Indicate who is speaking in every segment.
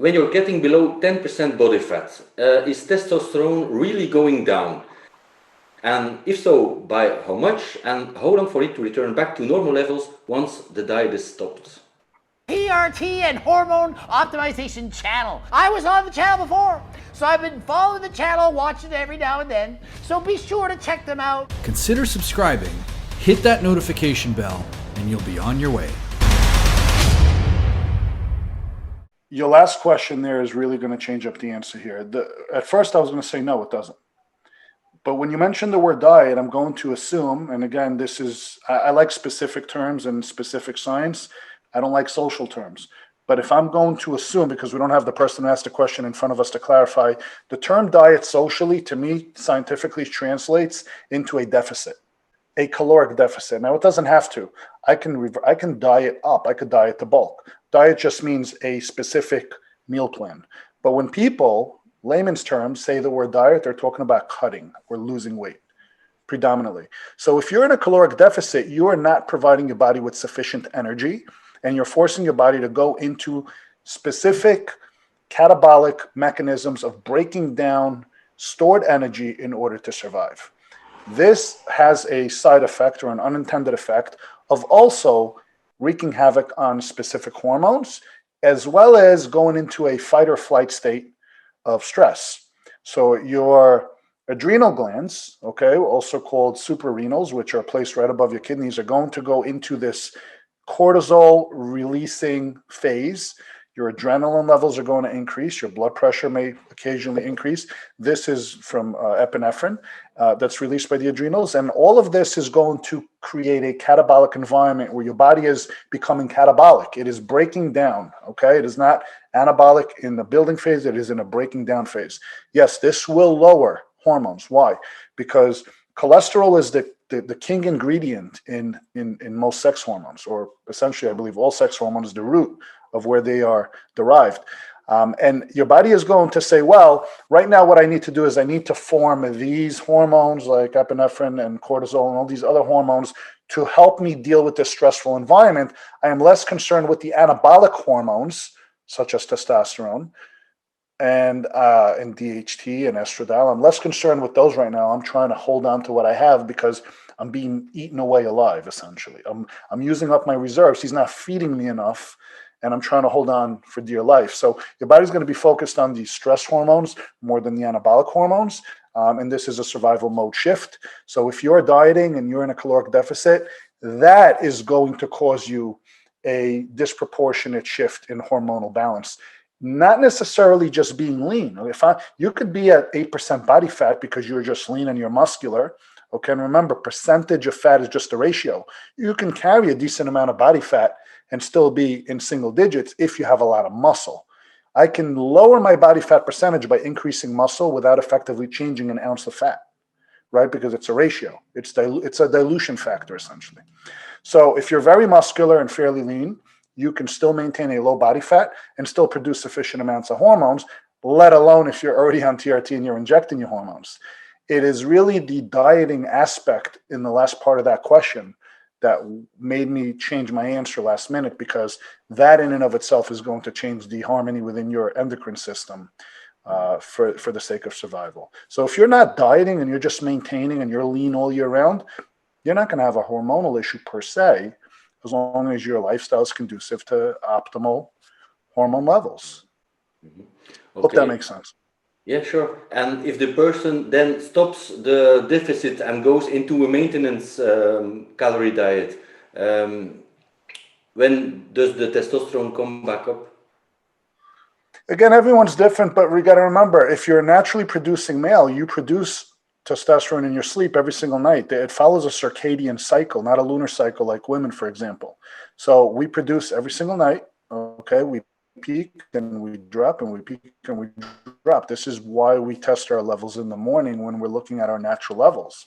Speaker 1: when you're getting below 10% body fat, is testosterone really going down? And if so, by how much? And how long for it to return back to normal levels once the diet is stopped?
Speaker 2: PRT and Hormone Optimization channel. I was on the channel before, so I've been following the channel, watching it every now and then. So be sure to check them out.
Speaker 3: Consider subscribing, hit that notification bell, and you'll be on your way.
Speaker 4: Your last question there is really going to change up the answer here. At first, I was going to say no, it doesn't. But when you mention the word diet, I'm going to assume, and again, this is, I like specific terms and specific science. I don't like social terms. But if I'm going to assume, because we don't have the person who asked the question in front of us to clarify, the term diet socially, to me, scientifically translates into a deficit, a caloric deficit. Now, it doesn't have to. I can diet up. I could diet to bulk. Diet just means a specific meal plan. But when people, layman's terms, say the word diet, they're talking about cutting or losing weight predominantly. So if you're in a caloric deficit, you are not providing your body with sufficient energy, and you're forcing your body to go into specific catabolic mechanisms of breaking down stored energy in order to survive. This has a side effect or an unintended effect of also wreaking havoc on specific hormones, as well as going into a fight or flight state of stress. So your adrenal glands, okay, also called suprarenals, which are placed right above your kidneys, are going to go into this cortisol releasing phase. Your adrenaline levels are going to increase. Your blood pressure may occasionally increase. This is from epinephrine that's released by the adrenals. And all of this is going to create a catabolic environment where your body is becoming catabolic. It is breaking down, okay? It is not anabolic in the building phase. It is in a breaking down phase. Yes, this will lower hormones. Why? Because cholesterol is the king ingredient in most sex hormones, or essentially, I believe all sex hormones, the root of where they are derived. And your body is going to say, well, right now what I need to do is I need to form these hormones like epinephrine and cortisol and all these other hormones to help me deal with this stressful environment. I am less concerned with the anabolic hormones, such as testosterone and DHT and estradiol. I'm less concerned with those right now. I'm trying to hold on to what I have because I'm being eaten away alive, essentially. I'm using up my reserves. He's not feeding me enough, and I'm trying to hold on for dear life. So your body's going to be focused on the stress hormones more than the anabolic hormones, and this is a survival mode shift. So if you're dieting and you're in a caloric deficit, that is going to cause you a disproportionate shift in hormonal balance. Not necessarily just being lean. You could be at 8% body fat because you're just lean and you're muscular. Okay, and remember, percentage of fat is just a ratio. You can carry a decent amount of body fat and still be in single digits if you have a lot of muscle. I can lower my body fat percentage by increasing muscle without effectively changing an ounce of fat, right? Because it's a ratio. It's a dilution factor, essentially. So if you're very muscular and fairly lean, you can still maintain a low body fat and still produce sufficient amounts of hormones, let alone if you're already on TRT and you're injecting your hormones. It is really the dieting aspect in the last part of that question that made me change my answer last minute, because that in and of itself is going to change the harmony within your endocrine system for the sake of survival. So if you're not dieting and you're just maintaining and you're lean all year round, you're not going to have a hormonal issue per se, as long as your lifestyle is conducive to optimal hormone levels.
Speaker 1: Okay.
Speaker 4: Hope that makes sense.
Speaker 1: Yeah, sure. And if the person then stops the deficit and goes into a maintenance calorie diet, when does the testosterone come back up?
Speaker 4: Again, everyone's different, but we got to remember, if you're a naturally producing male, you produce testosterone in your sleep every single night. It follows a circadian cycle, not a lunar cycle like women, for example. So we produce every single night. Okay, we peak and we drop and we peak and we drop. This is why we test our levels in the morning when we're looking at our natural levels,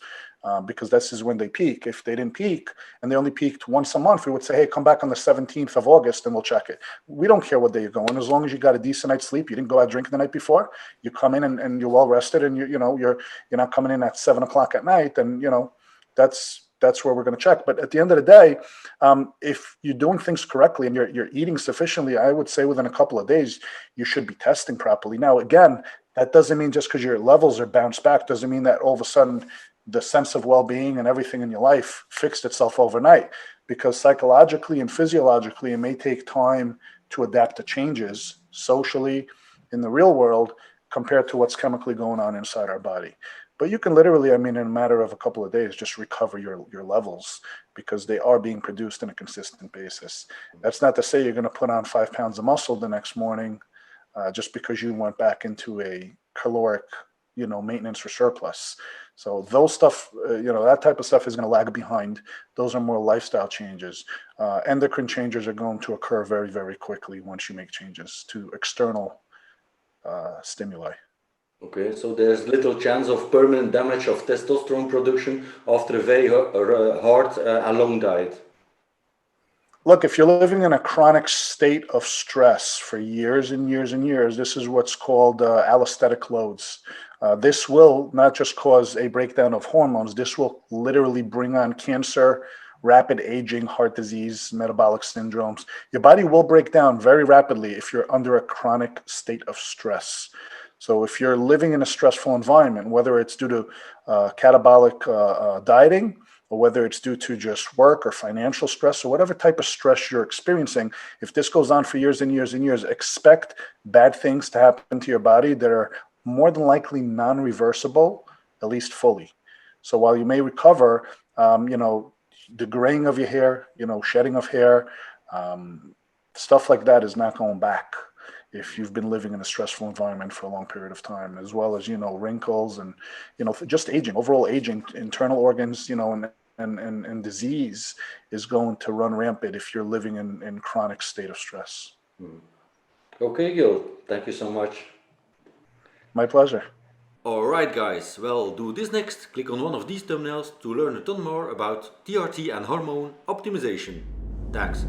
Speaker 4: because this is when they peak. If they didn't peak and they only peaked once a month, we would say, hey, come back on the 17th of August and we'll check it. We don't care what day you're going, as long as you got a decent night's sleep. You didn't go out drinking the night before. You come in and you're well rested, and you're not coming in at 7 o'clock at night. And that's that's where we're going to check. But at the end of the day, if you're doing things correctly and you're eating sufficiently, I would say within a couple of days, you should be testing properly. Now, again, that doesn't mean just because your levels are bounced back, doesn't mean that all of a sudden the sense of well-being and everything in your life fixed itself overnight, because psychologically and physiologically, it may take time to adapt to changes socially in the real world compared to what's chemically going on inside our body. But you can literally, I mean, in a matter of a couple of days, just recover your levels because they are being produced on a consistent basis. That's not to say you're going to put on 5 pounds of muscle the next morning just because you went back into a caloric, maintenance or surplus. So those stuff, that type of stuff is going to lag behind. Those are more lifestyle changes. Endocrine changes are going to occur very, very quickly once you make changes to external stimuli.
Speaker 1: Okay, so there's little chance of permanent damage of testosterone production after a very hard and long diet.
Speaker 4: Look, if you're living in a chronic state of stress for years and years and years, this is what's called allostatic loads. This will not just cause a breakdown of hormones, this will literally bring on cancer, rapid aging, heart disease, metabolic syndromes. Your body will break down very rapidly if you're under a chronic state of stress. So if you're living in a stressful environment, whether it's due to catabolic dieting, or whether it's due to just work or financial stress or whatever type of stress you're experiencing, if this goes on for years and years and years, expect bad things to happen to your body that are more than likely non-reversible, at least fully. So while you may recover, the graying of your hair, shedding of hair, stuff like that is not going back if you've been living in a stressful environment for a long period of time, as well as, wrinkles and, just aging, overall aging, internal organs, and disease is going to run rampant if you're living in chronic state of stress.
Speaker 1: Okay, Gil, thank you so much.
Speaker 4: My pleasure.
Speaker 1: Alright guys, well, do this next. Click on one of these thumbnails to learn a ton more about TRT and hormone optimization. Thanks.